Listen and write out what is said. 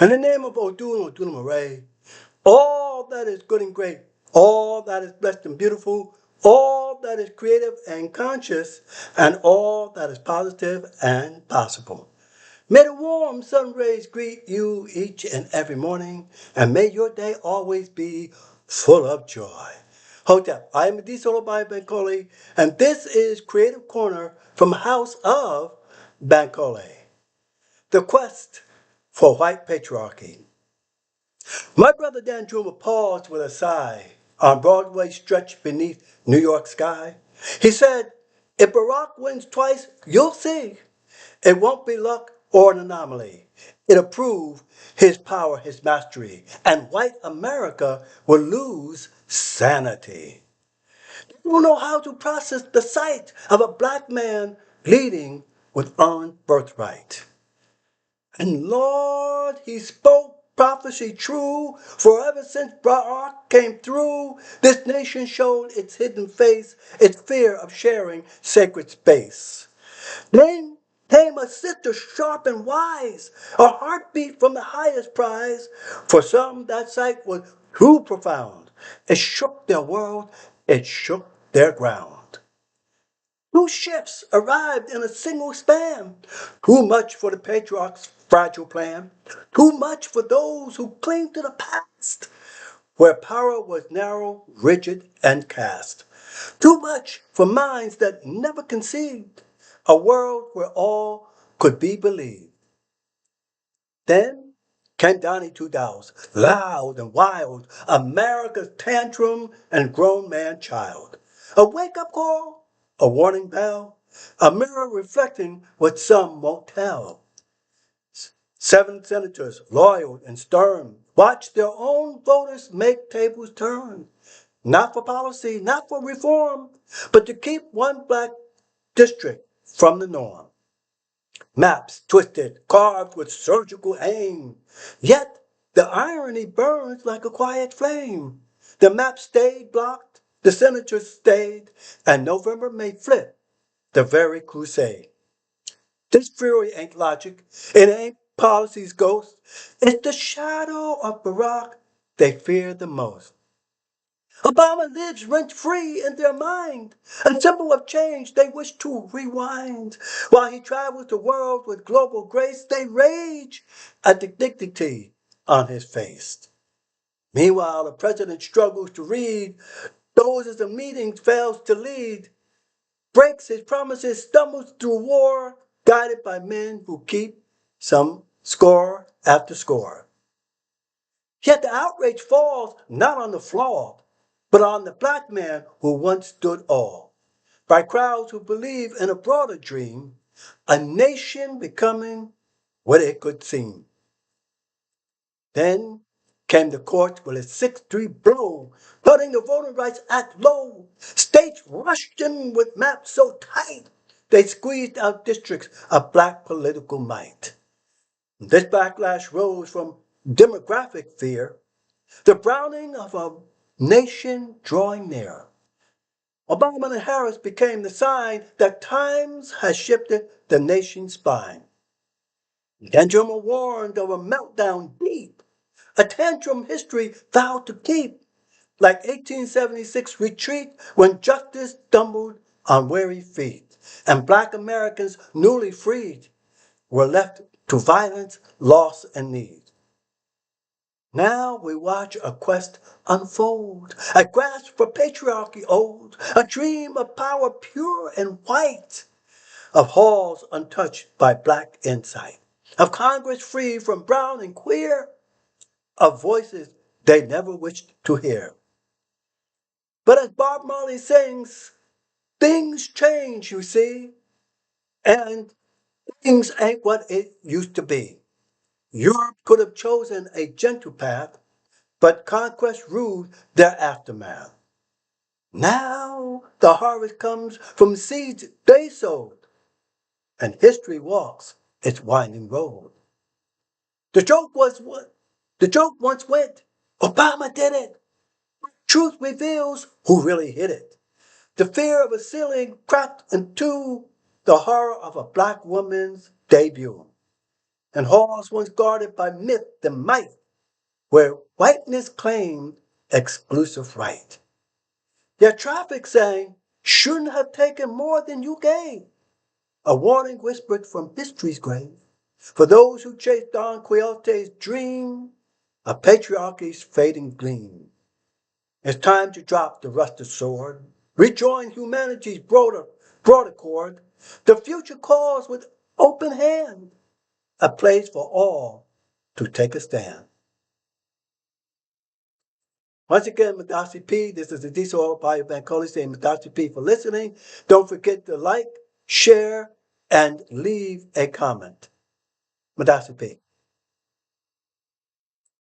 In the name of Odun Odunamaré, all that is good and great, all that is blessed and beautiful, all that is creative and conscious, and all that is positive and possible. May the warm sun rays greet you each and every morning, and may your day always be full of joy. Hotep, I am the Solo by Bankole, and this is Creative Corner from House of Bankole. The quest for white patriarchy. My brother Dan Juma paused with a sigh on Broadway stretched beneath New York sky. He said, if Barack wins twice, you'll see. It won't be luck or an anomaly. It'll prove his power, his mastery, and white America will lose sanity. They don't know how to process the sight of a black man leading with earned birthright. And Lord, he spoke prophecy true, for ever since Barack came through, this nation showed its hidden face, its fear of sharing sacred space. Then came a sister sharp and wise, a heartbeat from the highest prize. For some, that sight was too profound. It shook their world, it shook their ground. Two ships arrived in a single span. Too much for the patriarch's fragile plan. Too much for those who cling to the past, where power was narrow, rigid, and cast. Too much for minds that never conceived a world where all could be believed. Then came Donnie Two Dows, loud and wild, America's tantrum and grown man child. A wake-up call, a warning bell, a mirror reflecting what some won't tell. Seven senators, loyal and stern, watched their own voters make tables turn. Not for policy, not for reform, but to keep one black district from the norm. Maps twisted, carved with surgical aim. Yet the irony burns like a quiet flame. The map stayed blocked, the senators stayed, and November may flip the very crusade. This fury ain't logic, it ain't policy's ghost. It's the shadow of Barack they fear the most. Obama lives rent free in their mind, a symbol of change they wish to rewind. While he travels the world with global grace, they rage at the dignity on his face. Meanwhile, the president struggles to read, dozes in meetings, fails to lead, breaks his promises, stumbles through war, guided by men who keep some score after score. Yet the outrage falls not on the flawed, but on the black man who once stood all, by crowds who believe in a broader dream, a nation becoming what it could seem. Then came the court with a 6-3 blow, putting the Voting Rights Act low. States rushed in with maps so tight, they squeezed out districts of black political might. This backlash rose from demographic fear, the browning of a nation drawing near. Obama and Harris became the sign that times has shifted the nation's spine. Benjamin warned of a meltdown deep, a tantrum history vowed to keep, like 1876 retreat when justice stumbled on weary feet, and black Americans newly freed were left to violence, loss, and need. Now we watch a quest unfold, a grasp for patriarchy old, a dream of power pure and white, of halls untouched by black insight, of Congress free from brown and queer, of voices they never wished to hear. But as Bob Marley sings, things change, you see, and things ain't what it used to be. Europe could have chosen a gentle path, but conquest ruled their aftermath. Now the harvest comes from seeds they sowed, and history walks its winding road. The joke was what? The joke once went, Obama did it. Truth reveals who really hit it. The fear of a ceiling cracked in two, the horror of a black woman's debut. and halls once guarded by myth and might, where whiteness claimed exclusive right. Yet traffic saying, shouldn't have taken more than you gave. A warning whispered from history's grave. For those who chased Don Quixote's dream, a patriarchy's fading gleam. It's time to drop the rusted sword, rejoin humanity's broader chord. The future calls with open hand, a place for all to take a stand. Once again, Madasi P, this is the Diesel Oil by Bankole saying Madasi P for listening. Don't forget to like, share, and leave a comment. Madasi P.